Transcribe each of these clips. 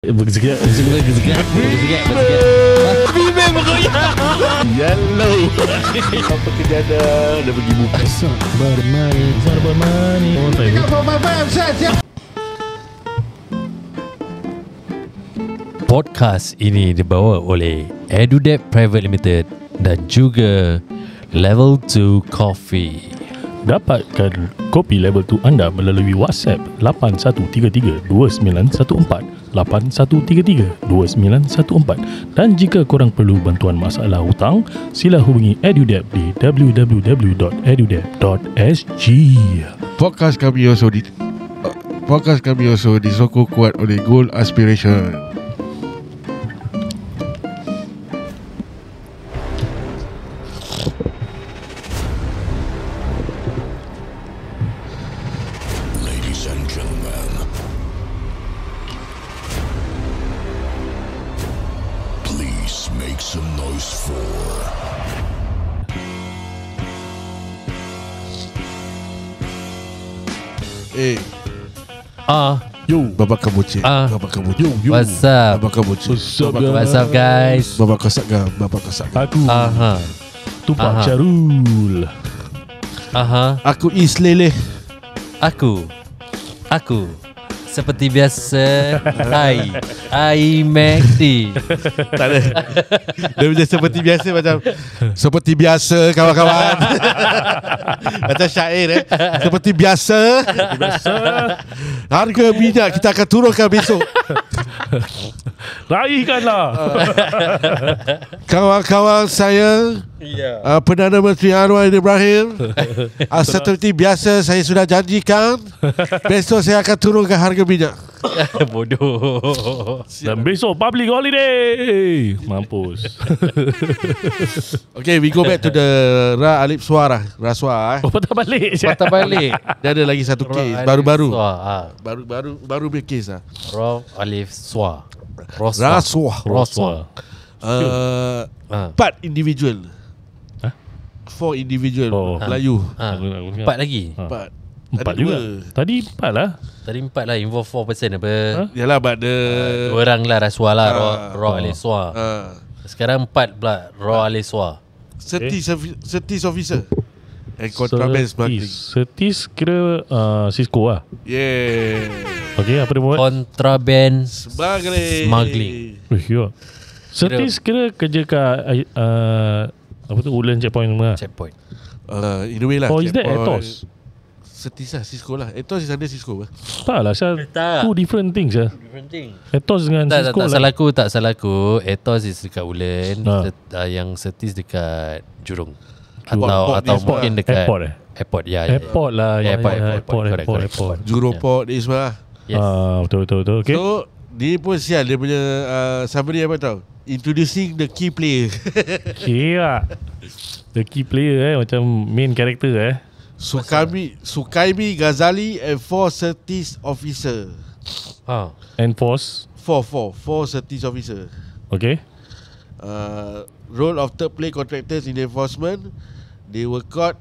Bergerak. Bimbing bergoyang. Yellow. Apa kerja dah pergi buka. Sabar mani. Oh, Podcast ini dibawa oleh EduDebt Private Limited dan juga Level 2 Coffee. dapatkan kopi level 2 anda melalui WhatsApp 8133-2914 8133-2914. Dan jika korang perlu bantuan masalah hutang, sila hubungi EduDebt di www.edudebt.sg. Podcast kami also disokong kuat oleh Goal Aspiration. Ladies and gentlemen, please make some noise for Yo, Babak Kabuci. Babak Kabuci. yo. What's up? Babak Kabuci. What's up guys? Babak Kasaka. Babak Kasaka. Aku Aha. Tupak Syarul. Aha. Aku Islele. Aku seperti biasa. Hai Mekdi. Tak ada. Dia macam seperti biasa. Macam seperti biasa kawan-kawan. Macam syair Seperti biasa. Harga minyak kita akan turunkan besok. Raihkanlah. Kawan-kawan saya, Perdana Menteri Anwar Ibrahim, seperti biasa saya sudah janjikan besok saya akan turunkan harga minyak. Bodoh. Dan besok public holiday. Mampus. Okay, we go back to the Ra Alif Suara. Raswa Oh, patah balik. Patah balik. Dia ada lagi satu kes baru-baru. Baru kes lah. Raw Alif Swa. Raswa. Empat individual. Hah? 4 individual Melayu. Empat lagi. Empat juga. Tadi 4 lah. Tadi 4 lah. Involve 4 person apa? Yalah, but the 2 orang lah Raswa lah. Raw Alif Swa. Sekarang 4 pula Raw Alif Swa. Setis officer and contraband smuggling. Setis kira Cisco lah. Yeah. Okay, apa dia buat? Contraband Smuggling. Ya. Setis kira kerja kat apa tu, Woodland Checkpoint lah. Checkpoint. In a way lah. Oh, is that Atos? Setis lah, Cisco lah. Atos is under Cisco lah. Tak lah, Syah. Tak. Two different things lah. Different thing. Atos dengan Cisco lah. Tak salah aku. Atos is dekat Woodland. Yang Setis dekat Jurong. Atau mungkin dekat Airport. Airport lah. Airport. Jurong Port ni semua lah. Yes. Betul. Okay. So dia pun sial. Dia punya summary apa tau, introducing the key player. Kira the key player macam main character Sukaimi Ghazali and 4 Setis officer. Enforce. 4 Setis officer. Okay. Role of third play contractors in enforcement. They were caught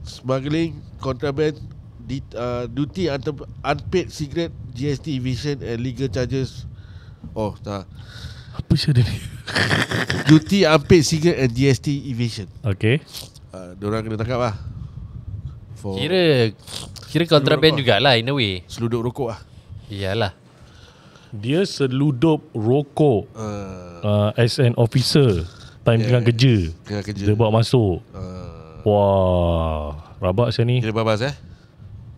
smuggling contraband, duty unpaid cigarette, GST evasion and legal charges. Oh tak, Apa sih dia ni? duty unpaid cigarette and GST evasion. Okay. Diorang kena tangkap lah. Kira contraband jugalah in a way. Seluduk rokok lah. Iyalah. Dia seludup rokok as an officer time tengah kerja. Dia bawa masuk. Wah, rabak saya ni. Kira babas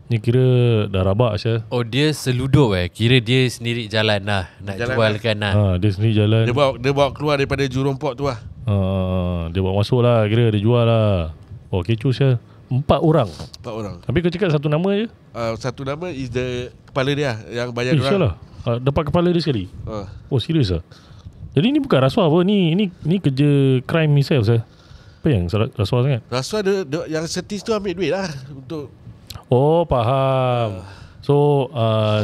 Ni kira dah rabak saya. Oh, dia seludup Kira dia sendiri jalan lah. Nak Jalan jualkan lah. Dia sendiri jalan. Dia bawa keluar daripada Jurong Port tu lah. Dia bawa masuk lah. Kira dia jual lah. Oh, kecoh saya. 4 orang. 4 orang. Habis kau cakap satu nama je. Satu nama is the kepala dia yang bayar Sial diorang. lah. Dapat kepala dia sekali. Oh, serius lah. Jadi ni bukan rasuah apa. Ni kerja crime itself saya. Apa yang rasuah sangat? Rasuah yang Setis tu ambil duit lah untuk. Oh, faham. So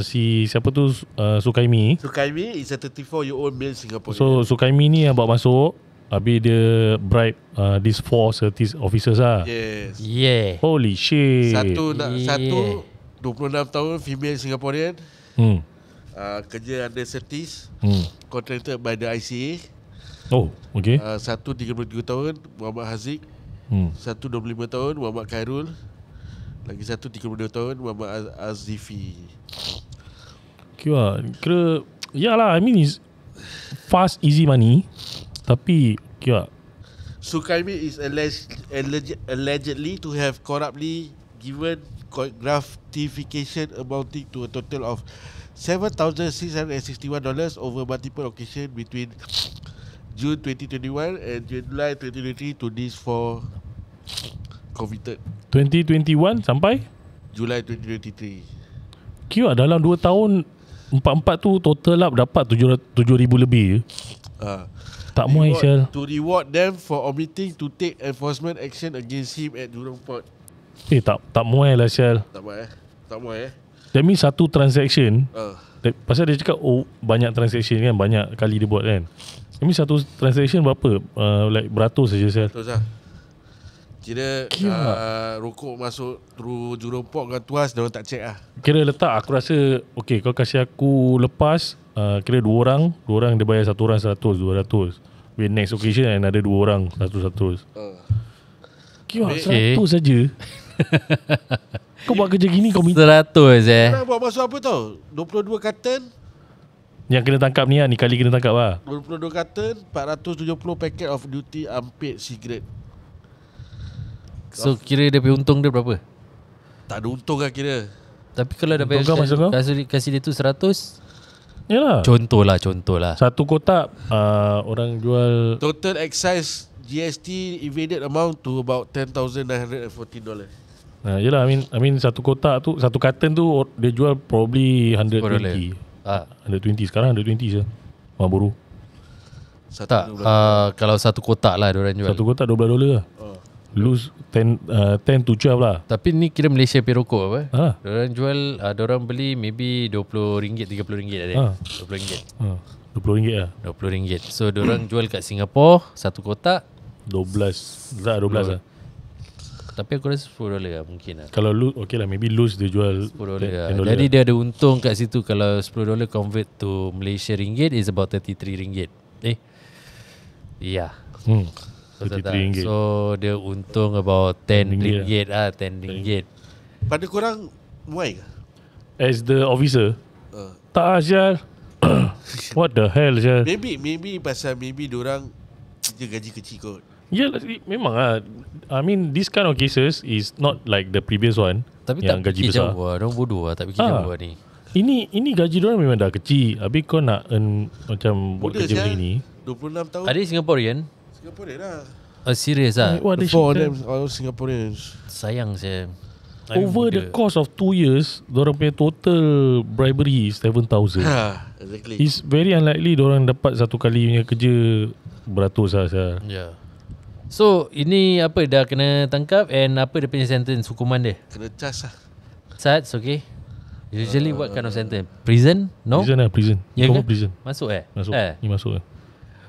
si siapa tu, Sukaimi Sukaimi is a 34-year-old male Singaporean. So Sukaimi ni yang bawa masuk. Habis dia bribe these 4 Setis officers lah. Yes. Yeah. Holy shit. Satu 26 tahun female Singaporean. kerja under Certis, contracted by the ICA. Oh, okay. Satu 33 tahun Muhammad Haziq, satu 25 tahun Muhammad Khairul, lagi satu 32 tahun Muhammad Azifi. Kira yalah, I mean it's fast easy money. Tapi kira Sukaimi is allegedly to have corruptly given gratification amounting to a total of $7,661 over multiple occasions between June 2021 and July 2023 to these four convicted. 2021 sampai Julai 2023. kira dalam 2 tahun empat tu total up dapat 7,000 lebih je. Tak muai Syal. To reward them for omitting to take enforcement action against him at Jurong Port. Tak muai lah Syal. Tak muai. That means satu transaction. Pasal dia cakap banyak transaction kan, banyak kali dia buat kan. That means satu transaction berapa? Like beratus saja Syal. Betul sah. Kira rokok masuk through Jurong Port dengan Tuas, dia orang tak check lah. Kira letak aku rasa okay, kau kasih aku lepas kira 2 orang dia bayar 1 orang 100, 200. With next occasion another 2 orang 100. Kira 100 saja. Kau buat kerja gini kau minta 100 Korang buat masuk apa tau? 22 karton. yang kena tangkap ni kali kena tangkap lah. 22 karton, 470 packet of duty unpaid cigarette. So kira dia punya untung dia berapa? Tak ada untung lah kira. Tapi kalau dah Untung kau masuk kau? kasih dia tu 100. Yalah. Contoh lah. Satu kotak orang jual Total excise GST evaded amount to about $10,914. yelah, I mean satu kotak tu, satu carton tu dia jual probably 120. 120 sekarang 120 je. Marlboro. Tak, kalau satu kotak lah diorang jual. Satu kotak $12 lah. Lose 10 to 12 lah. Tapi ni kira Malaysia pay rokok apa? Ha. Diorang jual, diorang beli maybe RM20, RM30 ada. RM20. RM20 lah. RM20. So diorang jual kat Singapore satu kotak 12 lah. Tapi aku rasa $10 lah mungkin lah. Kalau loose, okay lah, maybe loose dia jual $10 lah. $10 Jadi dia ada untung kat situ. Kalau $10 convert to Malaysia ringgit is about RM33. Ya. RM33. So dia untung about RM10 lah. RM10. Pada korang muai ke? As the officer tak Syal. What the hell Syal? Maybe pasal maybe diorang kerja gaji kecil kot. Ya, memang lah. I mean this kind of cases is not like the previous one. Tapi yang tak gaji fikir besar. jauh lah. Diorang bodoh lah. Tak fikir jauh lah ni. Ini gaji diorang memang dah kecil. Habis kau nak earn macam buat Muda kerja macam Syal. ni. 26 tahun. Ada Singaporean? Singaporean lah. Serius lah. What the Four of shit, them all Singaporeans. Sayang saya. over the course of 2 years, diorang punya total bribery is 7,000. Exactly. It's very unlikely diorang dapat satu kali punya kerja beratus lah. Yeah. So ini apa, dah kena tangkap and apa dia punya sentence, hukuman dia? Kena cas lah. Sats, okay. Usually what kind of sentence? Prison? No? Prison lah, prison. Ya Kau ke? prison. Masuk Masuk. Ni masuk lah.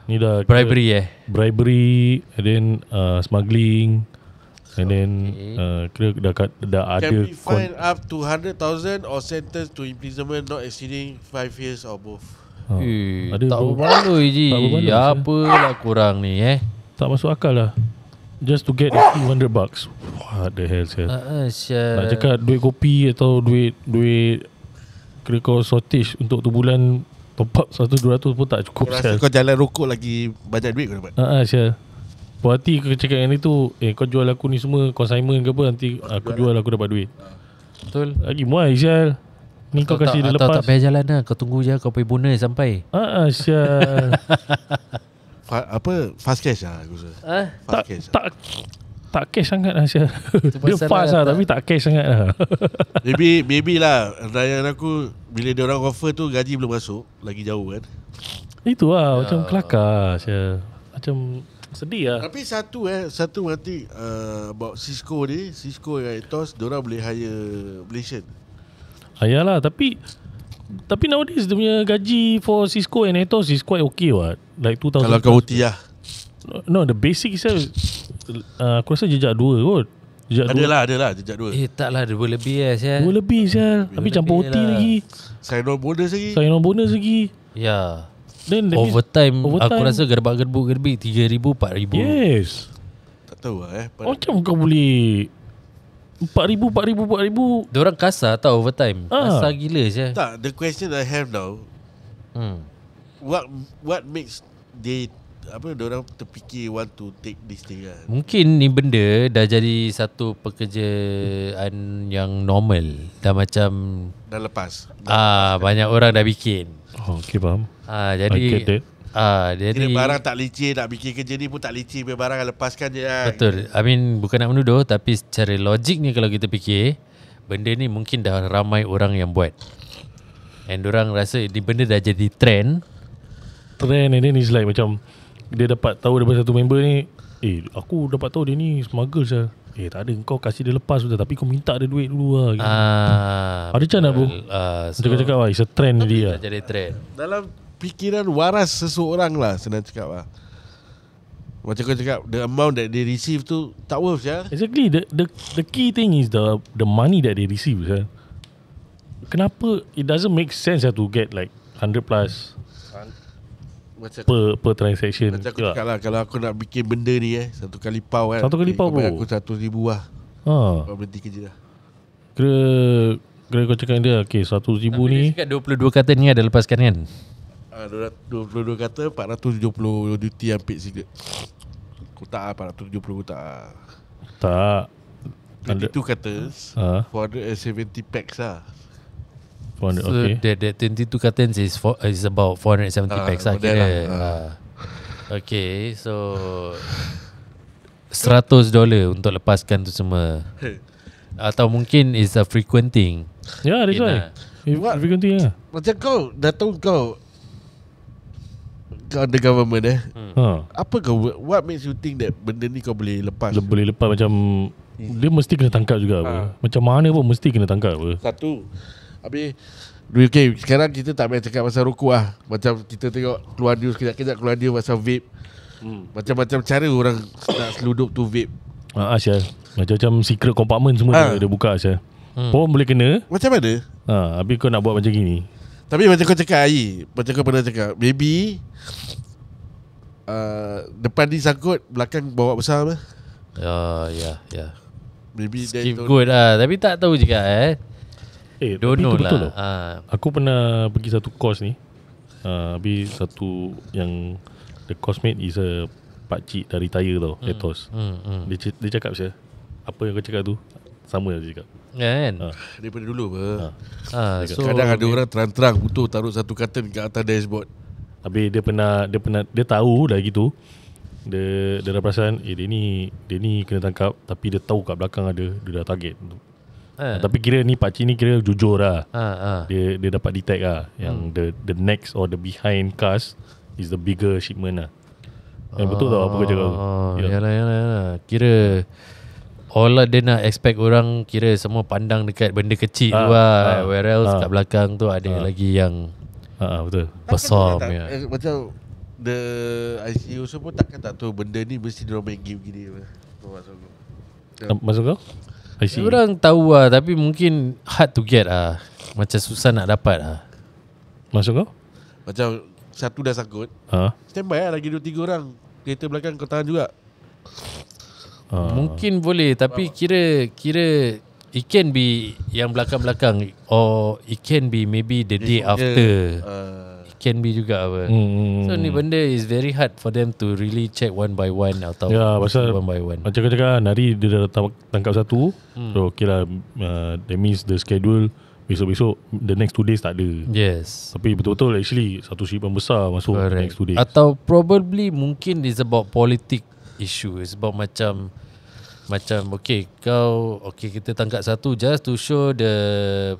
Ni dah Bribery bribery, and then smuggling, and then kira dah ada Can be fined up to 100,000 or sentenced to imprisonment not exceeding 5 years or both. ada tak tu. berbaloi je. Tak berbaloi, Apalah kurang ni tak masuk akal lah. Just to get a few $100. What the hell sir? Nak cakap duit kopi atau duit kira kau shortage untuk tu bulan top up 100-200 pun tak cukup. Rasa kau jalan rokok lagi banyak duit kau dapat. Syah. Puas hati kau cakap yang itu, kau jual aku ni semua consignment ke apa, nanti aku jual aku dapat duit. Betul. Lagi muai Syah. Ni kau kasih dia lepas. Tak payah jalan lah. Kau tunggu je, kau pay bonus sampai. Syah. Fast cash lah aku rasa. Fast cash. Tak cash sangat lah Syah. Dia fast lah tapi tak cash sangat lah. Maybe lah rayan aku bila dia orang offer tu gaji belum masuk, lagi jauh kan. Itu lah macam kelakar Syah. Macam sedih lah. Tapi satu nanti about Cisco dengan Ethos, diorang boleh hire Malaysian. Yalah, tapi nowadays dia punya gaji for Cisco and Ethos is quite okay what. Like 2,000. Kalau kau OT lah. No, the basic itself aku rasa jejak 2 kot. Jejak 2. Adalah jejak 2. Taklah 2 lebih Syah. 2 lebih Syah. Tapi campur lebih OT lah. lagi. Sign on bonus lagi. Sign on bonus lagi. Ya. Then that means Overtime aku rasa gerbak-gerbuk 3,000 4,000. yes. Tak tahu lah Macam kau boleh 4,000. Diorang kasar tau overtime. Kasar gila Syah. Tak, the question I have now, what makes they diorang terfikir want to take this thing lah. Mungkin ni benda dah jadi satu pekerjaan yang normal. Dah macam Dah lepas. banyak orang dah bikin. Oh, okay, faham. I get Jadi that. jadi Kira barang tak licin, nak bikin kerja ni pun tak licin, punya barang lepaskan je lah. betul. I mean bukan nak menuduh, tapi secara logiknya kalau kita fikir, benda ni mungkin dah ramai orang yang buat. And orang rasa ni benda dah jadi trend. Trend and then it's like macam dia dapat tahu daripada satu member ni, aku dapat tahu dia ni smuggle Syah. Tak ada, kau kasih dia lepas sudah, tapi kau minta dia duit dulu lah. Ada macam mana bro? Macam kau cakap lah, it's a trend dia. Dah jadi trend. Dalam fikiran waras seseorang lah, senang cakap lah. Macam kau cakap, the amount that they receive tu tak worth ya. Exactly. The key thing is the money that they receive Syah. Kenapa it doesn't make sense to get like 100 plus Macam per transaction. Macam aku cakap lah, kalau aku nak bikin benda ni satu kali pau kan, Satu kali pau, kau bayar bro. aku 100,000 lah. Kau berhenti kerja lah. Kira kau cakap dia, okay, 100,000 ni. Cakap 22 kata ni ada lepaskan kan? 22 kata 470 duty unpaid cigarette. Kotak 470 kotak. Tak. 22 kata 470 packs lah. 400, So okay. that 22 cartons is about 470 packs lah model kira. Okay, so $100 untuk lepaskan tu semua. Atau mungkin is a frequent thing. Yeah, that's why. What? Frequenting lah. Macam kau dah tahu kau under government apa kau, what makes you think that benda ni kau boleh lepas? Boleh lepas macam dia mesti kena tangkap juga apa. Macam mana pun mesti kena tangkap apa. Satu. Habis okay, sekarang kita tak payah cakap pasal rokok lah. Macam kita tengok keluar news kejap-kejap, keluar news pasal vape. Macam-macam cara orang nak seludup tu vape. Asyal. Macam secret compartment semua dia buka Asyal. Pun boleh kena. Macam mana? Habis kau nak buat macam gini. Tapi macam kau cakap Ayi, macam kau pernah cakap, maybe depan ni sangkut, belakang bawa besar apa? Ya. Maybe Keep good lah. Tapi tak tahu juga don't tapi know betul lah. tau. Aku pernah pergi satu course ni. Habis satu yang the coursemate is a pakcik dari retire tau, Ethos. Dia cakap saya, apa yang kau cakap tu sama dia cakap. Kan? daripada dulu apa. So Kadang ada orang terang-terang putus taruh satu carton kat atas dashboard. Habis dia tahu dah gitu. Dia dah perasan dia ni kena tangkap, tapi dia tahu kat belakang ada, dia dah target. Tapi kira ni pakcik ni kira jujur lah. Dia dapat detect lah yang the next or the behind cars is the bigger shipment lah. Betul tau apa kau cakap tu. Yalah. Kira all dia nak expect orang kira semua pandang dekat benda kecil tu lah. Where else kat belakang tu ada lagi yang betul. besar Tak, punya. macam the ICU semua takkan tak tahu benda ni mesti dia main game gini apa. Masuk kau? I see. Orang tahu lah, tapi mungkin hard to get lah. Macam susah nak dapat lah. Masuk kau? Macam satu dah sangkut, standby lah lagi 2-3 orang. Kereta belakang kau tahan juga. Mungkin boleh, tapi kira it can be yang belakang-belakang, or it can be maybe the day after. It can be juga apa. So ni benda is very hard for them to really check one by one atau pasal one by one. macam kau cakap, nari dia dah tangkap satu. So okay lah, that means the schedule besok-besok, the next 2 days tak ada. Yes. Tapi betul-betul actually satu shipment besar masuk the next 2 days. Atau probably mungkin is about politic issue. It's about macam okay, kita tangkap satu just to show the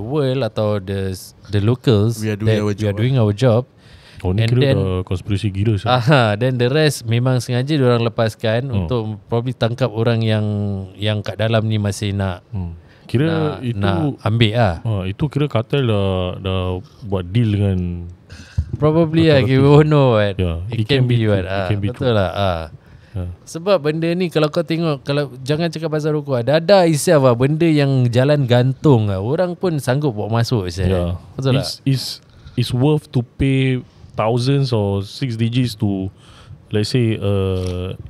world atau the locals We are doing our job. Oh ni and kira then, dah konspirasi gila sah. then the rest memang sengaja diorang lepaskan untuk probably tangkap orang yang kat dalam ni masih nak Kira itu nak ambil lah. Itu kira kartel dah buat deal dengan Probably lah, we won't know what. Yeah, It can be what. it can be Betul lah. Sebab benda ni kalau kau tengok, kalau jangan cakap pasal rokok, ada isyaaf lah, benda yang jalan gantung lah, orang pun sanggup bawa masuk Yeah. Betul tak? It's worth to pay thousands or 6 digits to, let's say,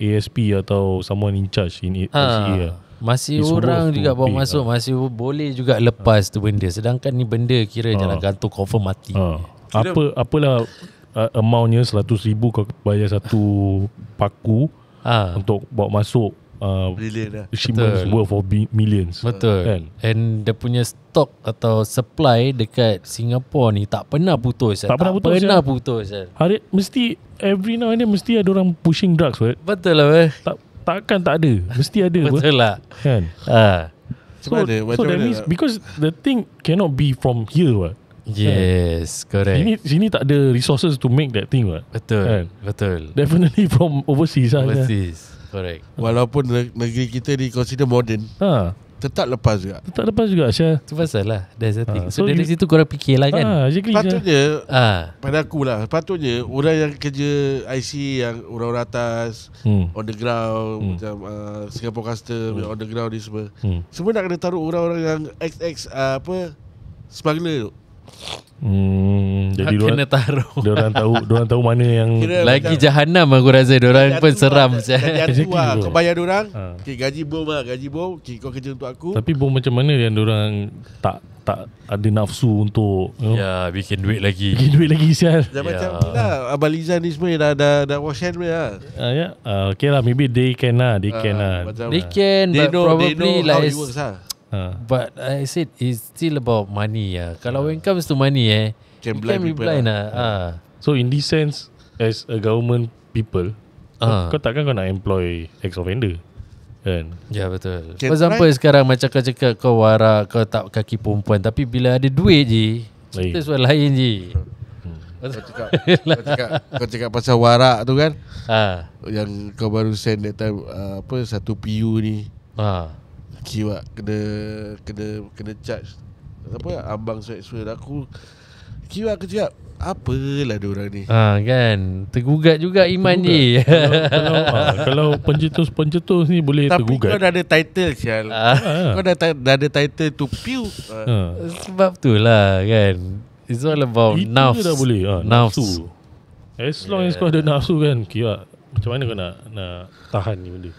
ASP atau someone in charge in LCA. Masih It's orang worth juga to bawa pay, masuk, masih boleh juga lepas tu benda. Sedangkan ni benda kira jalan gantung, confirm mati. Apalah amountnya 100,000 kau bayar satu paku untuk bawa masuk Brilliant lah. shipments worth of millions. Betul Kan? And dia punya stok atau supply dekat Singapore ni tak pernah putus. Tak pernah putus, Hari mesti every now and then mesti ada orang pushing drugs, right? Betul lah. Takkan tak ada. Mesti ada. Betul lah. Kan? So that means because the thing cannot be from here, what? Yes, correct. Sini tak ada resources to make that thing, what? Betul. Kan? Betul. Definitely from overseas. Overseas. Correct. Walaupun negeri kita ni consider modern, tetap lepas juga. Tak lepas juga, Syah. Itu pasal lah. That's the thing. So So dari situ korang fikir lah kan. Exactly, Patutnya Patutnya pada aku lah, patutnya orang yang kerja IC, yang orang-orang atas, on the ground, macam Singapore Custom, on the ground ni semua, semua nak kena taruh orang-orang yang XX smuggler tu. Jadi kena taruh. Diorang tahu mana yang Kira Lagi jahanam aku rasa. Diorang pun seram. Gaji Exactly, kau bayar diorang, okay, gaji bom lah, gaji bom, okay, kau kerja untuk aku. Tapi bom macam mana yang diorang tak ada nafsu untuk Ya, bikin duit lagi. bikin duit lagi, sial. Macam ni lah, Abang Lizan ni semua dah wash hand lah. Okay lah, maybe they can lah. They can lah. Macam They can, they but know probably how like it works lah. But I said it's still about money. Kalau when it comes to money, Can you blind can be people blind lah. So in this sense, as a government people, kau takkan kau nak employ ex-offender, kan? Ya, betul. Can For example try. sekarang macam kau cakap kau warak, kau tak kaki perempuan, tapi bila ada duit je, Lain. itu soal lain je. Kau cakap pasal warak tu kan, yang kau baru send that time, satu PU ni, kiwak kena charge ambang swag aku. Kiwak aku cakap, apalah diorang ni. Kan tergugat juga iman je. Kalau pencetus ni boleh Tapi tergugat. kau dah ada title, sial. Kau dah ada title tu PU. Sebab tu lah kan. It's all about Itu nafs. dah boleh. Nafs. Nafsu. As long as kau ada nafsu kan, kira macam mana kau nak tahan ni benda.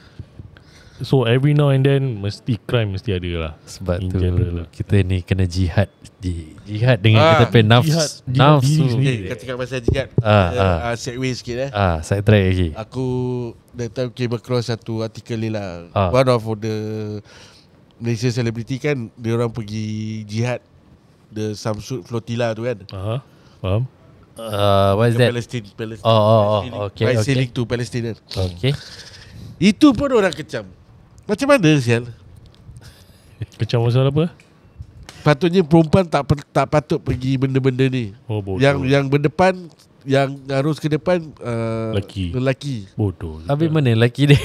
So every now and then crime mesti ada lah. Sebab In tu general lah. kita ni kena jihad. Jihad dengan kita punya nafs. jihad diri Nafsu. sendiri. Kau cakap pasal jihad. Segway sikit Side track lagi. Aku that time came across satu artikel ni lah. Ah. One of the Malaysia celebrity kan, dia orang pergi jihad, the Samsud Flotilla tu kan. Faham? What's Ke that? Palestine. Okay, By okay. sailing to Palestine kan. Okay. Itu pun orang kecam. Macam mana sial? Kecam pasal apa? Patutnya perempuan tak patut pergi benda-benda ni. Oh, bodoh. Yang berdepan, yang harus ke depan lelaki. Bodoh. Habis mana lelaki dia?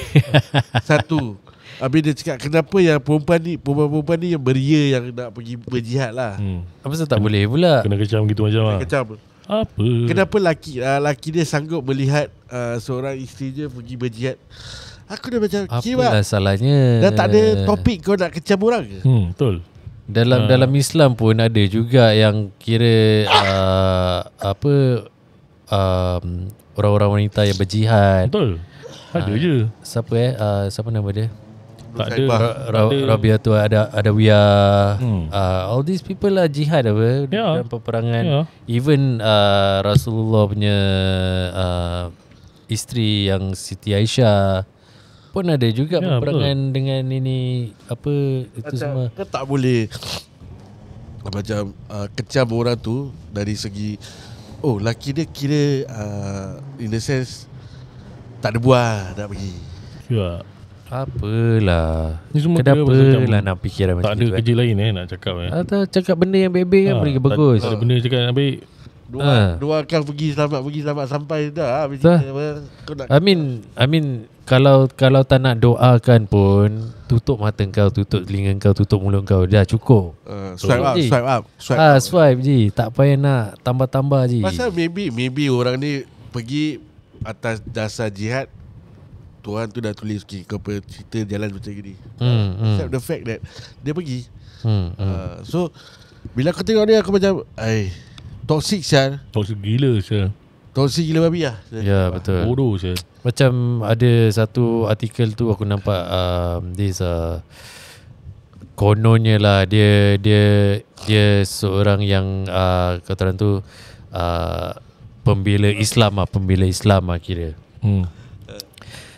Satu. Habis dia cakap, kenapa yang perempuan ni yang beria yang nak pergi berjihad lah. Apa sebab tak boleh pula? Kena kecam gitu macam lah. Kecam. Apa? Kenapa laki dia sanggup melihat seorang isteri dia pergi berjihad? Aku dah macam, Apalah salahnya? dah tak ada topik kau nak kecam orang ke? Betul. Dalam Islam pun ada juga yang kira orang-orang wanita yang berjihad. Betul. Ada je. Siapa siapa nama dia? Tak ada. Rabiatu Adawiyah. All these people lah jihad apa dalam peperangan. Even Rasulullah punya isteri yang Siti Aisyah pun ada juga peperangan dengan ini apa itu macam, semua. kau tak boleh macam kecam orang tu dari segi laki dia kira in the sense tak ada buah nak pergi. Ya. Apalah. Ni semua kenapa kira lah nak fikir macam tak ada tu kerja lain nak cakap Atau cakap benda yang baik-baik kan mereka bagus. Tak ada benda cakap yang baik. Dua akan pergi selamat sampai dah. Kau nak I mean kalau tak nak doakan pun tutup mata kau, tutup telinga kau, tutup mulut kau, dah cukup. swipe up. Swipe je, tak payah nak tambah-tambah je. Pasal maybe orang ni pergi atas dasar jihad, Tuhan tu dah tulis kau cerita jalan macam gini. Except the fact that dia pergi. So bila aku tengok dia, aku macam toxic sial. Toxic gila sial. Toxic gila babi lah. Ya betul. Bodoh sial. Macam ada satu artikel tu aku nampak this kononnya lah dia seorang yang kata orang tu pembela Islam lah kira.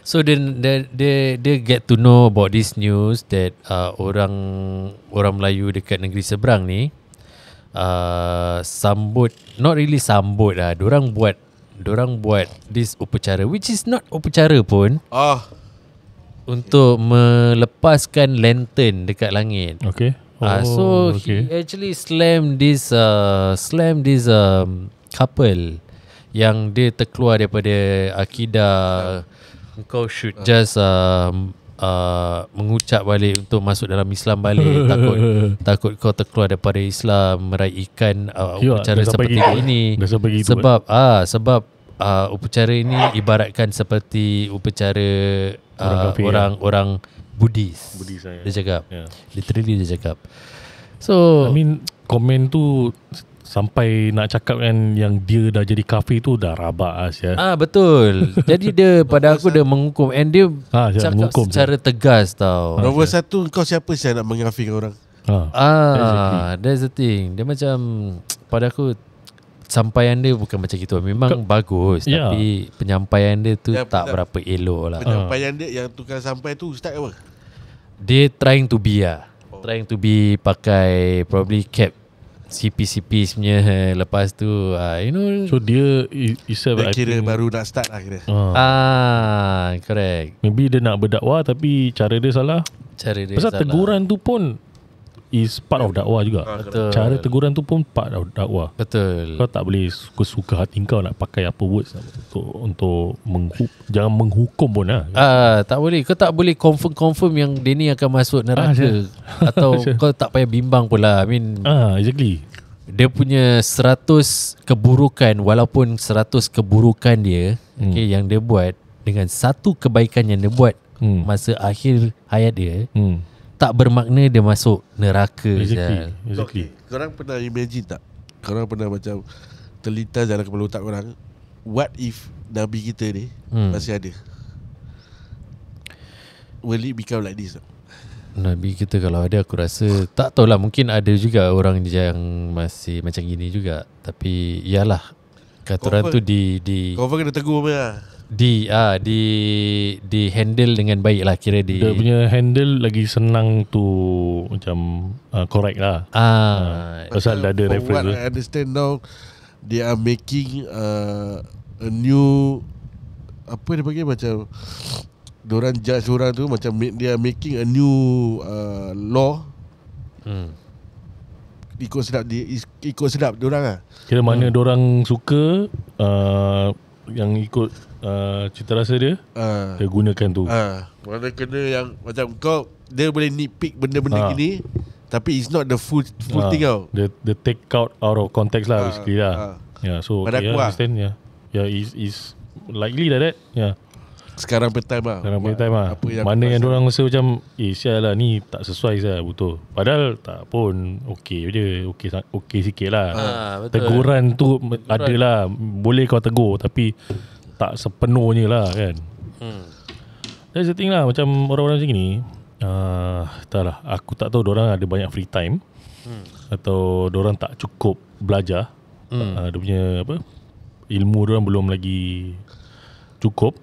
So then they get to know about this news that orang Melayu dekat negeri seberang ni sambut, not really sambut lah, dorang buat this upacara, which is not upacara pun, untuk melepaskan lantern dekat langit. Okay. So he actually slam this couple yang dia terkeluar daripada akidah kau should just mengucap balik untuk masuk dalam Islam balik. takut kau terkeluar daripada Islam meraihkan upacara seperti ini. Sebab upacara ini ibaratkan seperti upacara orang Buddhis. Dia cakap, literally dia cakap. So I mean komen tu sampai nak cakap kan yang dia dah jadi kafir tu dah rabak betul. Jadi dia pada aku dia menghukum, and dia cakap secara tegas tau. Nombor satu, kau siapa saya nak mengafirkan orang? That's the thing. Dia macam pada aku sampaian dia bukan macam gitu. Memang bagus, tapi penyampaian dia tu tak berapa elok lah. Penyampaian dia yang tukang sampai tu ustaz apa? Dia trying to be pakai probably cap CP punya. Lepas tu so dia kira baru nak start lah kira. Correct. Maybe dia nak berdakwah tapi cara dia salah. Pasal teguran tu pun is part of dakwah juga. Betul. Cara teguran tu pun part of dakwah. Betul. Kau tak boleh suka hati kau nak pakai apa words untuk jangan menghukum pun lah. Tak boleh. Kau tak boleh confirm yang dia ni akan masuk neraka. Atau kau tak payah bimbang pula. I mean exactly. Dia punya 100 keburukan, walaupun 100 keburukan dia yang dia buat, dengan satu kebaikan yang dia buat masa akhir hayat dia, tak bermakna dia masuk neraka. Exactly. Korang pernah imagine tak? Korang pernah macam terlintas dalam kepala otak korang, what if Nabi kita ni masih ada? Will it become like this? Nabi kita kalau ada, aku rasa tak tahulah, mungkin ada juga orang yang masih macam gini juga. Tapi yalah, kata orang tu kau kena tegur apa? di handle dengan baik lah, kira dia punya handle lagi senang tu macam correct lah. Pasal dah ada reference. What I understand now, they are making a new, apa dia panggil, macam diorang judge orang tu macam they are making a new law. Ikut sedap diorang lah. Kira mana diorang suka yang ikut cita rasa dia, dia gunakan tu. Mana kena yang macam kau, dia boleh nitpick benda-benda gini, tapi it's not the full thing tau. The take out of context lah basically lah. So pada aku understand is likely like that. Sekarang petime lah. Mana yang diorang rasa macam sial lah, ni tak sesuai saya betul. Padahal tak pun okey je, okey sikit lah. Teguran tu adalah boleh kau tegur, tapi tak sepenuhnya lah kan. That's the thing lah. Macam orang-orang macam ni, tak lah, aku tak tahu diorang ada banyak free time, atau diorang tak cukup belajar. Dia punya ilmu diorang belum lagi cukup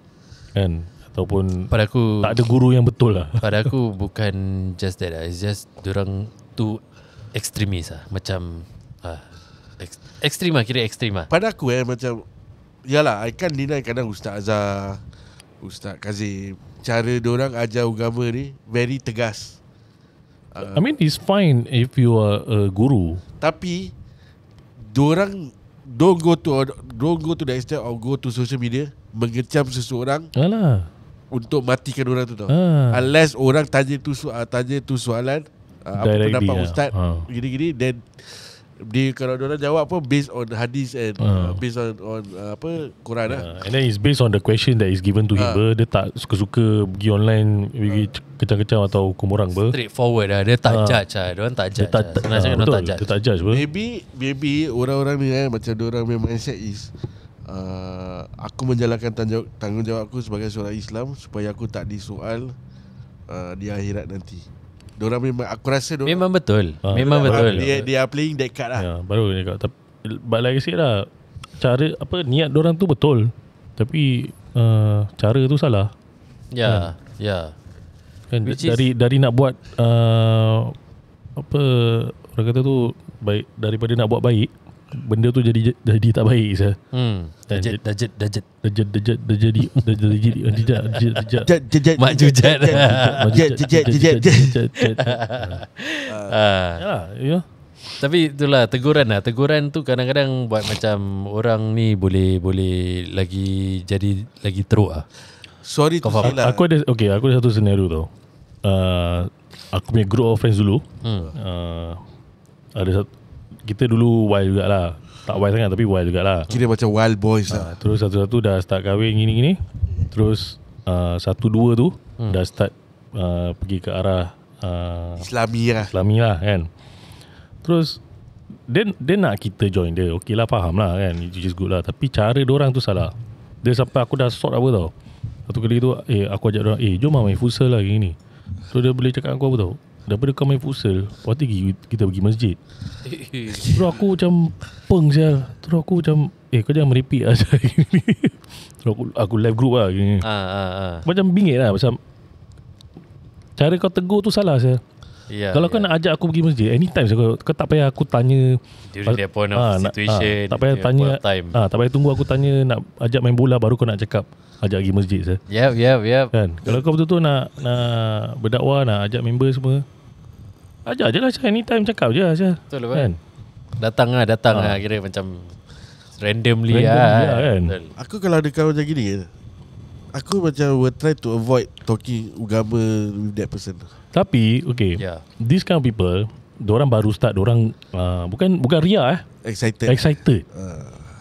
kan, ataupun pada aku tak ada guru yang betul lah. Pada aku bukan just that lah. It's just diorang tu ekstremis lah. Macam ekstrim lah, kira ekstrim lah. Pada aku macam, yalah, I can't deny kadang Ustaz Azhar, Ustaz Kazim, cara diorang ajar agama ni very tegas. I mean it's fine if you are a guru, tapi diorang don't go to the extent of go to social media mengecam seseorang untuk matikan orang tu tau. Unless orang tanya tu soalan, apa pendapat ustaz gini-gini, then Kalau diorang jawab apa based on hadis and based on apa Quran lah. And then it's based on the question that is given to him. Dia tak suka-suka pergi online pergi kecam-kecam atau hukum orang straightforward lah. Dia tak judge lah. Diorang tak judge. Dia tak judge Maybe orang-orang ni macam diorang memang mindset is aku menjalankan tanggungjawab aku sebagai seorang Islam supaya aku tak disoal di akhirat nanti. Diorang memang, aku rasa diorang memang betul. Memang betul. Dia playing that card lah. Baru dia cakap. But like I said lah, cara niat diorang tu betul, tapi cara tu salah. Ya. Kan dari nak buat orang kata tu baik, daripada nak buat baik, benda tu jadi tak baik sah. Dajet. Mak jujat. Tapi itulah teguran lah. Teguran tu kadang-kadang buat macam orang ni boleh lagi jadi lagi teruk lah. Sorry tu silap. Aku ada satu scenario tau. Aku punya group of friends dulu. Ada satu, kita dulu wild jugalah. Tak wild sangat tapi wild jugalah. Kira macam wild boys lah. Terus satu-satu dah start kahwin gini-gini. Terus satu dua tu dah start pergi ke arah Islami lah kan. Terus dia nak kita join dia. Okay lah, faham lah kan, which is good lah. Tapi cara diorang tu salah. Dia sampai aku dah sort apa tau. Satu kali tu aku ajak diorang, jom lah main futsal lah gini. So dia boleh cakap aku apa tau, daripada kau main futsal, lepas tu kita pergi masjid. Terus aku macam sial. Terus aku macam kau jangan meripik lah. Terus aku live group lah gini. Macam bingit lah. Macam cara kau tegur tu salah sial. Kalau kau nak ajak aku pergi masjid anytime kau tak payah aku tanya during that point of situation. Tak payah tanya tak payah tunggu aku tanya nak ajak main bola baru kau nak cakap ajak pergi masjid sah. Yep. Kan? Kalau kau betul-betul nak berdakwah, nak ajak member semua, ajak je lah Syah. Anytime cakap je lah Syah. Betul kan? Datang lah kira macam randomly lah kan? Aku kalau ada kawan macam gini, aku macam will try to avoid talking agama with that person. Tapi this kind of people, diorang baru start, diorang bukan ria excited.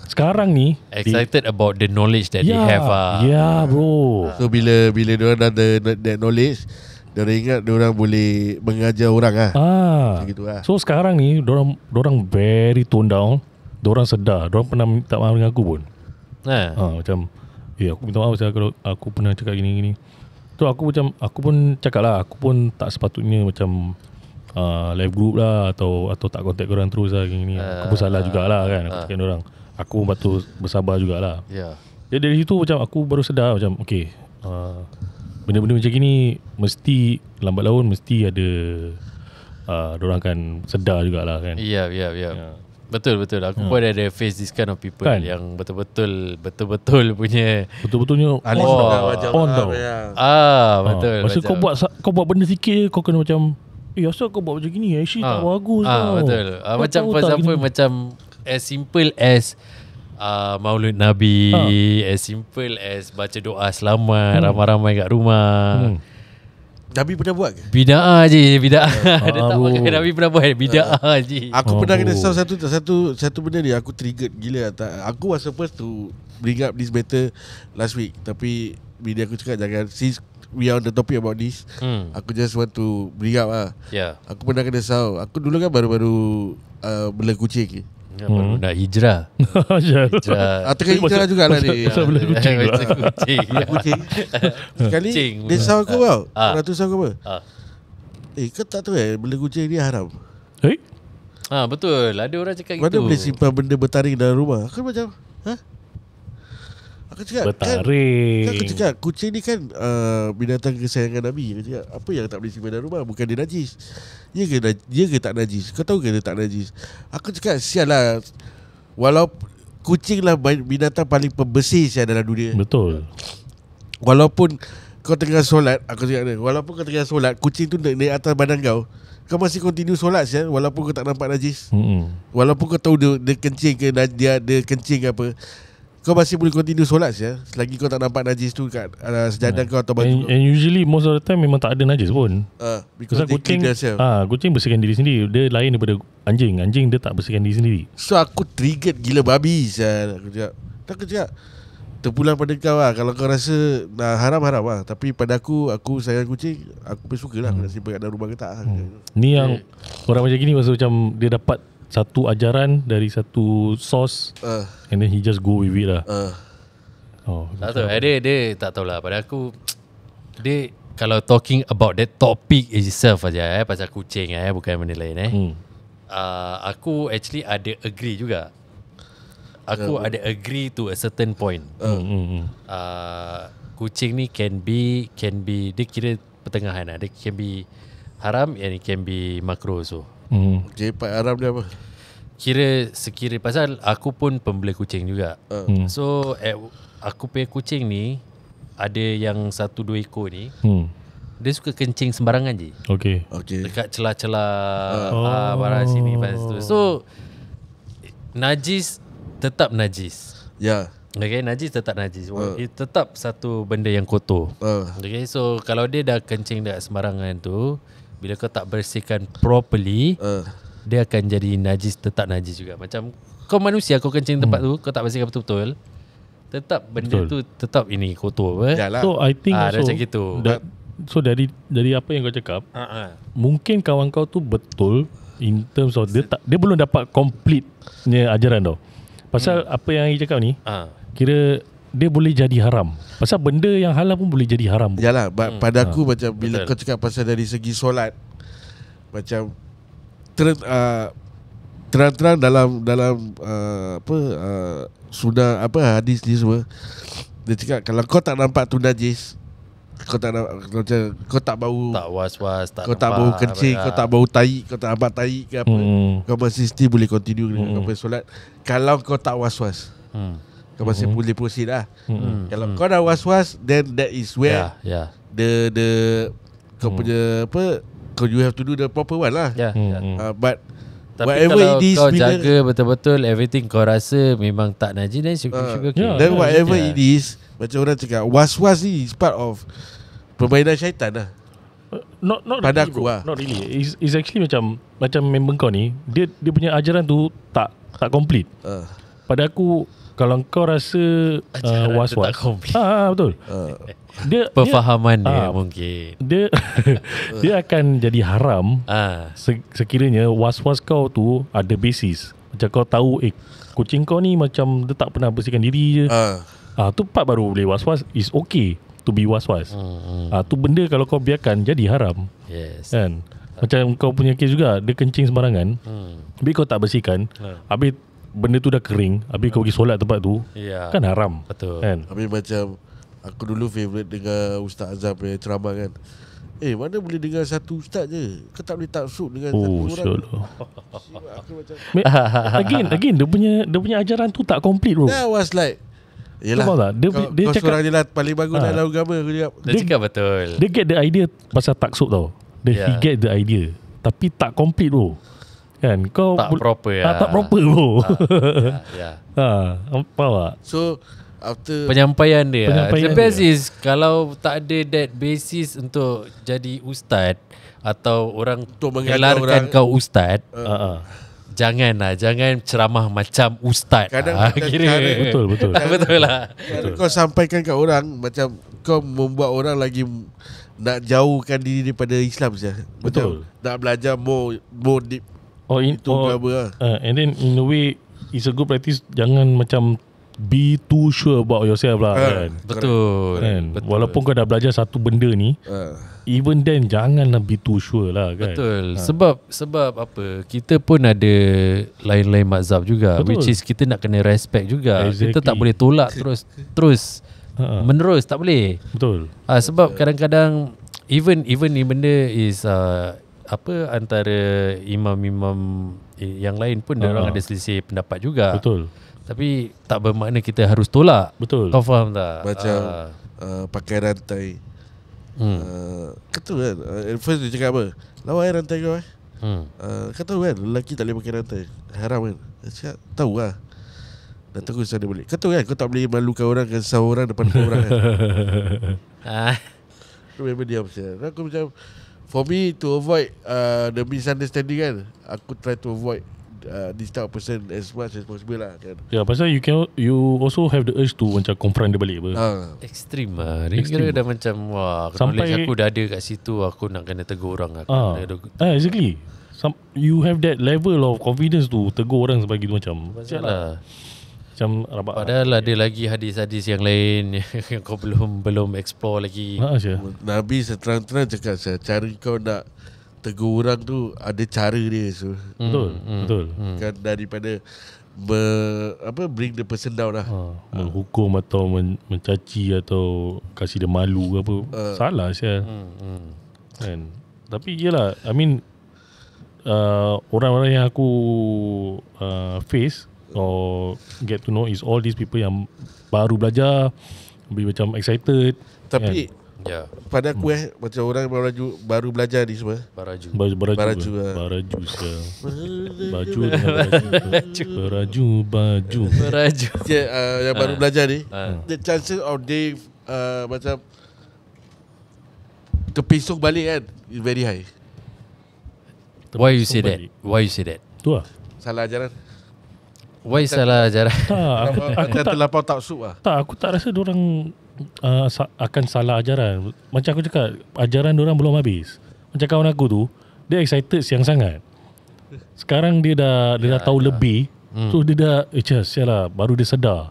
Sekarang ni excited about the knowledge that they have. Bro. So bila diorang ada that knowledge, diorang ingat diorang boleh mengajar orang gitu lah. So sekarang ni diorang very tone down. Diorang sedar. Diorang pernah minta maaf dengan aku pun. Macam aku minta maaf kalau aku pernah cakap gini-gini. So aku pun cakap lah, aku pun tak sepatutnya macam live group lah atau tak contact korang terus lah gini. Aku pun salah jugalah kan. Aku cakap orang, aku pun patut bersabar jugalah. Jadi dari situ macam aku baru sedar macam benda-benda macam gini mesti lambat laun mesti ada dorang akan sedar jugalah kan. Betul. Aku pun ada face this kind of people kan? Yang betul-betul punya betul-betulnya on tau. Betul. Masa kau buat benda sikit, kau kena macam asal kau buat macam gini, actually tak bagus tau. Betul. Macam for example macam as simple as Maulid Nabi, as simple as baca doa selamat ramai-ramai kat rumah. Nabi pernah buat ke? Bida'ah je. Dia tak pakai Nabi pernah buat. Bida'ah je. Aku pernah kena satu benda ni. Aku triggered gila. Aku was supposed to bring up this matter last week, tapi bila aku cakap jangan, since we are on the topic about this, aku just want to bring up lah. Aku pernah kena saw. Aku dulu kan baru bela kucing. Baru nak hijrah. Tengah hijrah jugalah ni. Bela kucing kucing. Sekali dia saw aku tau. Orang tu saw aku apa? Kau tak tahu bela kucing ni haram? Betul. Ada orang cakap mana gitu. Mana boleh simpan benda bertaring dalam rumah? Aku macam Aku cakap bertaring. Aku cakap kucing ni kan binatang kesayangan Nabi. Aku cakap apa yang tak boleh simpan dalam rumah? Bukan dia najis. Dia ke tak najis? Kau tahu ke dia tak najis? Aku cakap sial lah. Walaupun kucing lah binatang paling pembersih dalam dunia. Betul. Walaupun kau tengah solat, aku cakap walaupun kau tengah solat, kucing tu naik atas badan kau masih continue solat sial, walaupun kau tak nampak najis. Walaupun kau tahu dia kencing ke dia kencing apa, kau masih boleh continue solat ya, selagi kau tak nampak najis tu kat sejadah kau atau baju kau. And usually most of the time memang tak ada najis pun. Because they kucing, clean themselves. kucing bersihkan diri sendiri. Dia lain daripada anjing. Anjing dia tak bersihkan diri sendiri. So aku triggered gila babi saya. Aku cakap terpulang pada kau lah. Kalau kau rasa haram-haram lah. Tapi pada aku sayang kucing, aku pun suka lah. Aku nak simpan kat dalam rumah ke tak. Ni yang orang macam gini pasal macam dia dapat satu ajaran dari satu source, and then he just go with it lah. Tak tahu, dia tak tahulah. Pada aku, dia kalau talking about that topic itself aja, pasal kucing, bukan benda lain. Aku actually ada agree juga. Aku ada agree to a certain point. Kucing ni can be dia kira pertengahan lah. Dia can be haram and it can be makruh so. Okay, part haram dia apa? Sekira pasal aku pun pembeli kucing juga. So aku punya kucing ni ada yang 1-2 ekor ni. Dia suka kencing sembarangan je. Okay. Dekat celah-celah barang sini barang situ. So najis tetap najis. Ya. Okay, najis tetap najis. It tetap satu benda yang kotor. Okay, so kalau dia dah kencing dekat sembarangan tu, bila kau tak bersihkan properly, dia akan jadi najis, tetap najis juga. Macam kau manusia, kau kencing tempat tu, kau tak bersihkan betul-betul, tetap benda tu tetap ini kotor apa? Yalah. So I think also macam gitu. So dari apa yang kau cakap, mungkin kawan kau tu betul in terms of dia belum dapat complete-nya ajaran tau. Pasal apa yang dia cakap ni, kira dia boleh jadi haram. Pasal benda yang halal pun boleh jadi haram. Yalah, pada aku macam bila kau cakap pasal dari segi solat, macam terang-terang dalam sunnah hadis ni semua, dia cakap kalau kau tak nampak tu najis, kau tak bau, tak was-was, kau tak bau kencing, kau tak bau tai, kau tak nampak tai ke apa, kau masih still boleh continue dengan kau punya solat. Kalau kau tak was-was, kau masih boleh proceed lah. Kalau kau dah was-was, then that is where the kau punya you have to do the proper one lah. But tapi whatever kalau it is, kau jaga betul-betul everything kau rasa memang tak najis, then should okay. Then whatever it is, macam orang cakap, was-was ni is part of permainan syaitan lah. Not pada really, aku lah. Not really. It's actually macam member kau ni, dia punya ajaran tu tak complete. Pada aku, kalau kau rasa was-was, betul. Perfahaman dia mungkin dia akan jadi haram sekiranya was-was kau tu ada basis. Macam kau tahu kucing kau ni macam dia tak pernah bersihkan diri je. Tu part baru boleh was-was. Is okay to be was-was. Tu benda kalau kau biarkan jadi haram. Yes. Kan? Macam kau punya kes juga, dia kencing sembarangan. Habis kau tak bersihkan, habis benda tu dah kering, habis kau pergi solat tempat tu, kan haram. Betul. Kan? Habis macam aku dulu favourite dengar Ustaz Azam punya ceramah kan. Mana boleh dengar satu ustaz je, kau tak boleh taksub dengan satu orang. Aku macam again dia punya ajaran tu tak complete bro. That was like, yelah, kau seorang je lah paling bagus dalam agama. Dia cakap betul. Dia get the idea pasal taksub tau. He get the idea, tapi tak complete bro. Kan kau tak proper tak proper bro. Faham tak? So after penyampaian dia, the best is kalau tak ada that basis untuk jadi ustaz atau orang gelarkan kau ustaz, jangan ceramah macam ustaz. Betul betul lah. Kau sampaikan kat orang macam kau membuat orang lagi nak jauhkan diri daripada Islam saja. Betul. Nak belajar more deep. And then in a way it's a good practice. Jangan macam be too sure about yourself lah. Kan? Betul. Kan? Walaupun kau dah belajar satu benda ni, even then janganlah be too sure lah kan. Betul. Sebab apa? Kita pun ada lain-lain mazhab juga. Betul. Which is kita nak kena respect juga. Kita tak boleh tolak terus menerus, tak boleh. Betul. Sebab kadang-kadang even ni benda is antara imam-imam yang lain pun orang ada selisih pendapat juga. Betul. Tapi tak bermakna kita harus tolak. Betul. Kau faham tak? Macam pakai rantai. Kata kan, first dia cakap apa? Lawan rantai kau kau tahu kan lelaki tak boleh pakai rantai, haram kan? Dia cakap tahu lah. Dan terus sana balik. Kau tahu kan, kau tak boleh malukan orang, kesah orang depan orang kan. Kau memang diam saja. Aku macam, for me to avoid the misunderstanding kan, aku try to avoid this type of person as much as possible lah kan. Ya, pasal you also have the urge to macam confront dia balik apa. Ekstrim lah. Dia kira dah macam, wah, knowledge aku dah ada kat situ, aku nak kena tegur orang. Exactly. You have that level of confidence to tegur orang sebagai tu macam. Masalah. Macam rabak. Padahal ada lagi hadis-hadis yang lain yang kau belum explore lagi. Nabi seterang-terang cakap, cara kau nak tegur orang tu ada cara dia. So. Betul. Kan daripada bring the person down lah. Menghukum atau mencaci atau kasih dia malu apa. Salah saya. Kan. Tapi yelah, I mean orang-orang yang aku face or get to know is all these people yang baru belajar, lebih macam excited. Tapi pada aku macam orang baru belajar ni semua Baraju Baraju yang baru belajar ni, the chances of they macam terpisung balik kan is very high. Why you say that? Tu lah. Salah ajaran. Why salah ajaran? Aku terlampau taksub lah. Aku tak rasa diorang akan salah ajaran. Macam aku cakap, ajaran diorang belum habis. Macam kawan aku tu, dia excited siang sangat. Sekarang dia dah tahu lebih. So dia dah sialah, baru dia sedar.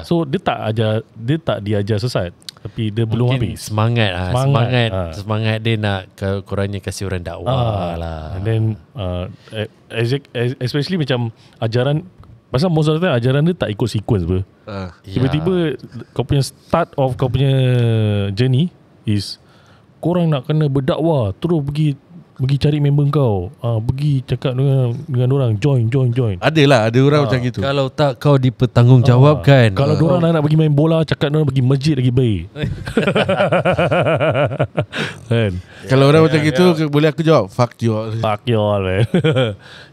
So dia tak diajar sesat, tapi dia belum habis. Semangat dia nak kurangnya kasih orang dakwah lah. And then especially macam ajaran, pasal most of the time ajaran dia tak ikut sequence ber. Tiba-tiba kau punya start of kau punya journey is korang nak kena berdakwah, terus pergi cari member kau, pergi cakap dengan orang, join. Ada orang macam gitu. Kalau tak kau dipertanggungjawabkan. Kalau diorang nak pergi main bola, cakap diorang pergi masjid lagi baik. Kan? Kalau orang macam gitu, boleh aku jawab fuck you all man.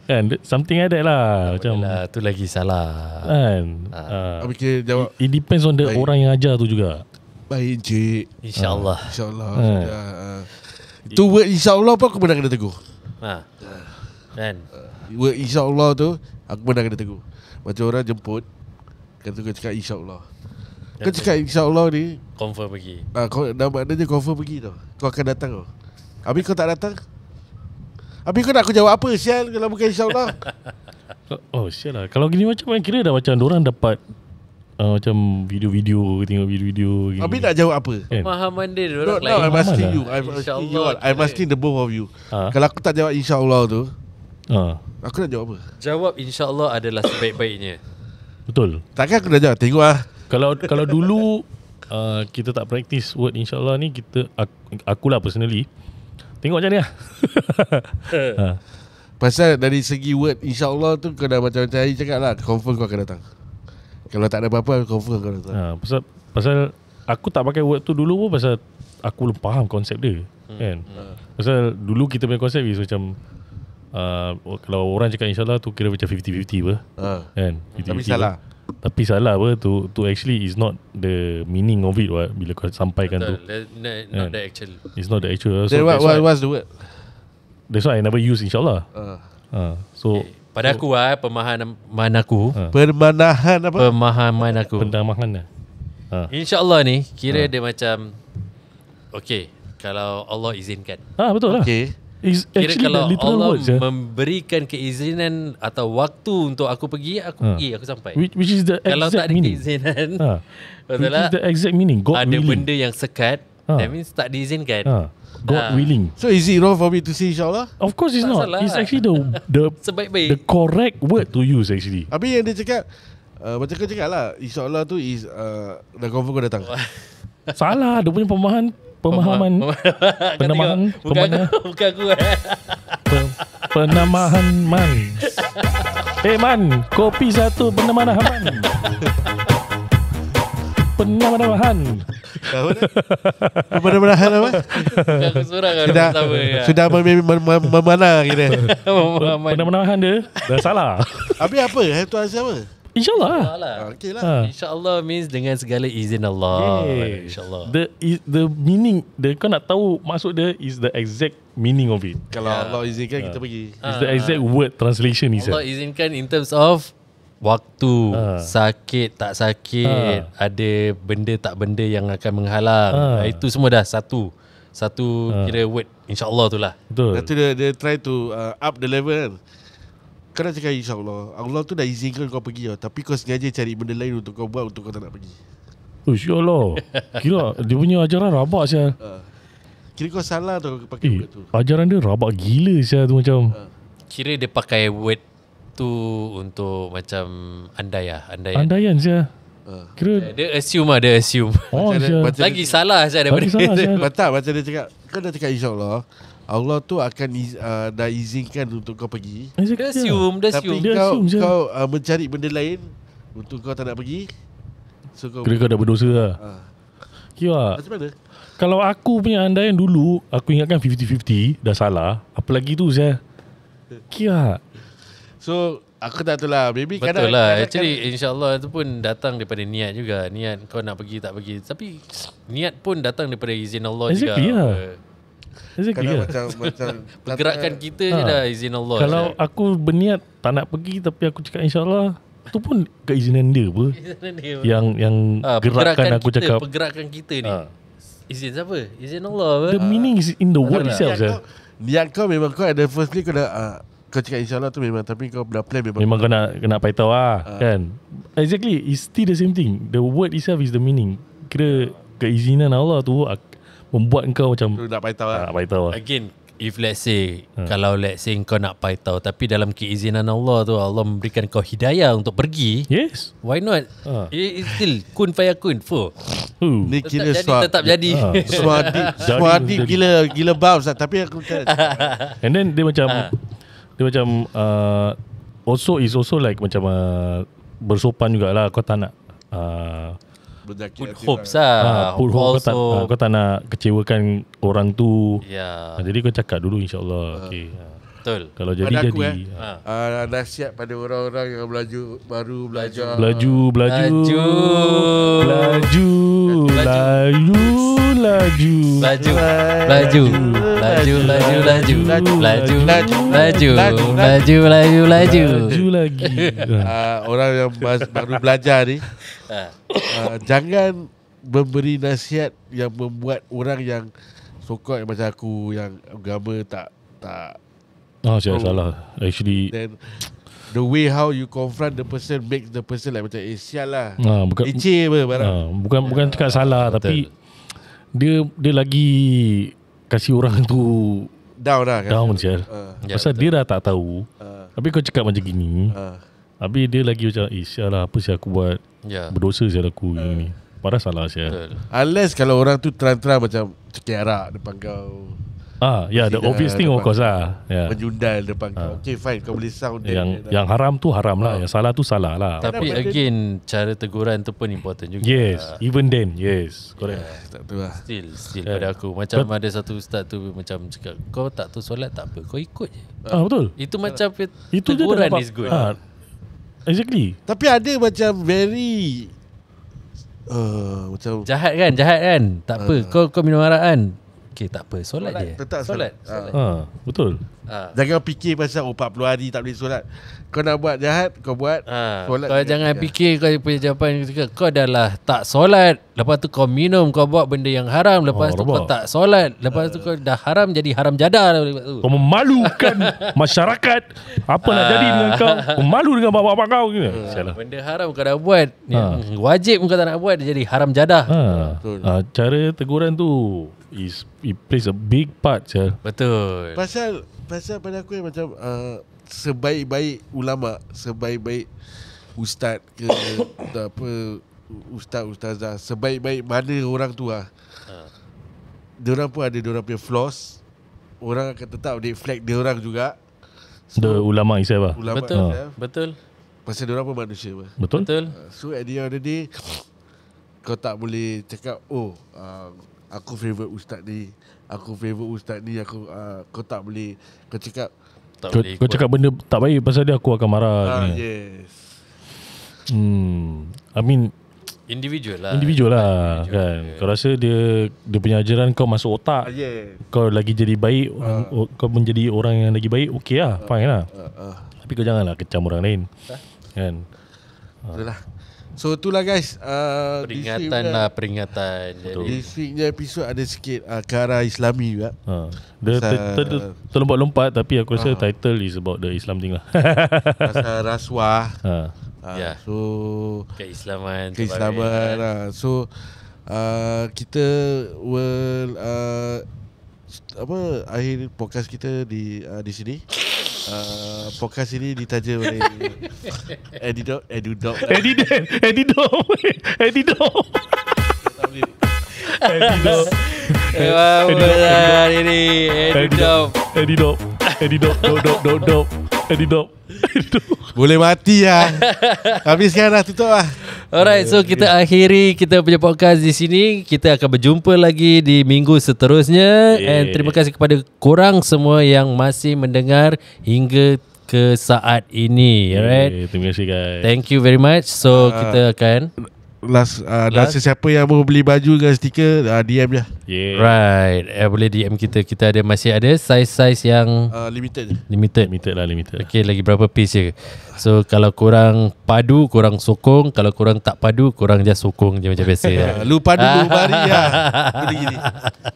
Kan, something like that lah. Macam tu lagi salah kan. Jawab, it depends on the orang yang ajar tu juga. baik cik, InsyaAllah. Itu word insyaAllah pun aku pernah kena tegur. Kan? Word insyaAllah tu aku pernah kena tegur. Macam orang jemput, kata kau cakap insyaAllah. Kau cakap insyaAllah ni confirm pergi. Dah maknanya confirm pergi tau. Kau akan datang tau. Habis kau tak datang, habis kau nak aku jawab apa sial kalau bukan insyaAllah. Oh sial lah. Kalau gini macam kira dah macam diorang dapat macam video-video, tengok video-video gini. Habis nak jawab apa? Pemahaman dia diorang lain. I'm asking you, I'm asking the both of you. Kalau aku tak jawab insyaAllah tu, aku nak jawab apa? Jawab insyaAllah adalah sebaik-baiknya. Betul. Takkan aku dah jawab, tengok lah. Kalau dulu kita tak practice word insyaAllah ni, akulah personally tengok macam ni lah. Pasal dari segi word insyaAllah tu, kau dah macam-macam hari cakap lah, confirm kau akan datang. Kalau tak ada apa-apa, confirm kau datang. Pasal aku tak pakai word tu dulu pun pasal aku belum faham konsep dia. Kan? Pasal dulu kita punya konsep is macam kalau orang cakap insyaAllah tu kira macam 50-50 apa. Kan? 50-50 tapi salah. Tapi salah apa tu actually is not the meaning of it what, bila kau sampaikan tu. Not the actual. It's not the actual. So what's the word? That's why I never use insyaAllah. So pada aku pemahaman aku. Permanahan apa? Pemahaman aku. Pendamahan lah. InsyaAllah ni kira dia macam okay, kalau Allah izinkan. Betul lah. Okay. Kira kalau Allah words, memberikan keizinan atau waktu untuk aku pergi, aku sampai. Which is the kalau exact tak ada meaning. keizinan, Which is the exact meaning. God ada willing. benda yang sekat, that means tak diizinkan. God willing. So is it wrong for me to say insyaAllah? Of course it's Tak not. salah. It's actually the Sebaik-baik. the correct word to use actually. Habis yang dia cakap macam kau cakap lah, insyaAllah tu is dah confirm kau datang. Salah. Dia punya pemahaman penamahan Bukan aku. penamahan man. Man, kopi satu penamahan man. Penamahan. Pemanahan apa? Bukan aku seorang kan sama. Sudah memanah kira. Penamahan dia dah salah. Habis apa? Itu asal apa? InsyaAllah Okay lah. InsyaAllah means dengan segala izin Allah. InsyaAllah. The meaning, kau nak tahu maksud dia is the exact meaning of it. Kalau Allah izinkan kita pergi. It's the exact word translation is Allah izinkan in terms of waktu, sakit tak sakit, ada benda tak benda yang akan menghalang. Itu semua dah satu kira word InsyaAllah tu lah. Betul. Lepas tu dia try to up the level kan. Kau dah cakap insyaAllah, Allah tu dah izinkan kau pergi tau, tapi kau sengaja cari benda lain untuk kau buat, untuk kau tak nak pergi. Oh insyaAllah. Kira dia punya ajaran rabak sial. Kira kau salah tu pakai word tu. Ajaran dia rabak gila sial tu macam. Kira dia pakai word tu untuk macam andaian. Andaian sial. Kira Dia assume. oh sial. Lagi salah saya daripada Lagi salah sial. Betul macam dia cakap, kau dah cakap insyaAllah, Allah tu akan dah izinkan untuk kau pergi. Dia assume. Tapi Dia kau assume je. mencari benda lain untuk kau tak nak pergi. So kau Kira kau dah berdosa lah. Kira macam mana? kalau aku punya andaian dulu, aku ingatkan 50-50 dah salah. Apa lagi tu saya? Kira So aku tak tahu lah. Maybe Betul lah. Actually insyaAllah itu pun datang daripada niat juga. Niat kau nak pergi tak pergi. Tapi niat pun datang daripada izin Allah Exactly juga. lah. Exactly kadang lah. macam Pergerakan kita je dah izin Allah. Kalau aku berniat tak nak pergi tapi aku cakap insyaAllah, tu pun keizinan dia apa. Yang gerakkan aku kita, cakap. pergerakan kita ni. Izin siapa? Izin Allah apa? The meaning is in the word itself. niat kau memang kau ada first kau dah kau cakap insyaAllah tu memang, tapi kau dah plan Memang kau nak paitau lah kan. Exactly. It's still the same thing. The word itself is the meaning. Kira keizinan Allah tu membuat kau macam tu nak paitau lah. nak paitau lah. Again, if let's say kalau let's say kau nak paitau tapi dalam keizinan Allah tu Allah memberikan kau hidayah untuk pergi, Yes. why not? It's still kun fayakun. Ni kira Tetap jadi. Suadib gila bounce lah. Tapi aku And then dia macam also like macam bersopan jugalah. Kau tak nak Put hopes lah. put hope. Kau tak nak kecewakan orang tu. Ya. Jadi kau cakap dulu insyaAllah. Okay. Betul. Kalau jadi pada aku, jadi. nasihat pada orang-orang yang baru belajar. Laju. Lagi. Orang yang baru belajar ni, jangan memberi nasihat yang membuat orang yang sokong macam aku, yang agama tak Saya salah. Actually then the way how you confront the person makes the person like macam sial lah. bukan Leceh apa barang. bukan cakap salah, tapi dia lagi kasih orang tu Down lah kan. down sial. Pasal dia dah tak tahu. Tapi kau cakap macam gini. Habis dia lagi macam sial lah, apa sial aku buat. Berdosa sial aku gini. Padahal salah sial. Unless kalau orang tu terang-terang macam cekik arak depan kau, the obvious thing of course lah. menyundal depan kau. Okay fine, kau boleh sound Yang haram tu haram lah. Yang salah tu salah lah. Tapi again, cara teguran tu pun important juga. Yes, even then, yes, correct. tak tahu lah. Still pada aku macam ada satu ustaz tu macam cakap, kau tak tahu solat tak apa, kau ikut je. Betul. Itu macam Itu je teguran dapat. is good. Exactly. Tapi ada macam very macam Jahat kan? Tak apa, kau minum arak kan? Okay, tak apa, solat je. tetap Solat. Betul. Jangan fikir pasal 40 hari tak boleh solat. Kau nak buat jahat, kau buat. Solat Kau jangan fikir kau punya jawapan kau dah lah tak solat, lepas tu kau minum, kau buat benda yang haram, lepas tu kau tak solat, lepas tu kau dah haram jadi haram jadah. Kau memalukan masyarakat. Apa nak jadi dengan kau? Kau malu dengan bapak-bapak kau gitu. Salah. Benda haram kau dah buat, yang wajib kau tak nak buat, dia jadi haram jadah. Cara teguran tu it plays a big part. Betul. Pasal pada aku macam sebaik-baik ulama, sebaik-baik ustaz ke apa, ustazah, sebaik-baik mana orang tu diorang pun ada diorang punya flaws. Orang akan tetap deflect diorang juga. The ulama itself lah. Ulama Betul. itself. Betul. Pasal diorang pun manusia apa. Betul. So at the end of the day, kau tak boleh cakap aku favourite ustaz ni, kau tak boleh. Kau cakap Kau cakap benda tak baik pasal dia, aku akan marah. yes. I mean Individual lah kan. Kau rasa dia punya ajaran kau masuk otak, kau lagi jadi baik, kau menjadi orang yang lagi baik, okey lah, fine lah. Tapi kau janganlah kecam orang lain, kan. Itulah. So itulah guys, peringatan. Jadi this weeknya episod ada sikit ke arah Islami juga. Dia terlompat-lompat, tapi aku rasa title is about the Islam thing lah. Pasal rasuah. So keislaman lah. So kita will akhir podcast kita di sini. Podcast ini ditaja oleh Edidop. Boleh mati lah. Habiskan lah, tutup lah. Alright, so kita akhiri kita punya podcast di sini. Kita akan berjumpa lagi di minggu seterusnya. And terima kasih kepada korang semua yang masih mendengar hingga ke saat ini. Alright. Terima kasih guys. Thank you very much. So kita akan last. Sesiapa yang mau beli baju dan stiker, DM je. Right. Boleh DM kita. Kita masih ada size yang limited lah. Okay, lagi berapa piece je. So kalau korang padu, korang sokong. Kalau korang tak padu, korang just sokong je macam biasa. Lu padu, lu bari lah.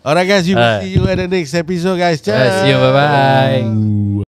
Alright guys, we will see you at the next episode guys. See you, bye bye.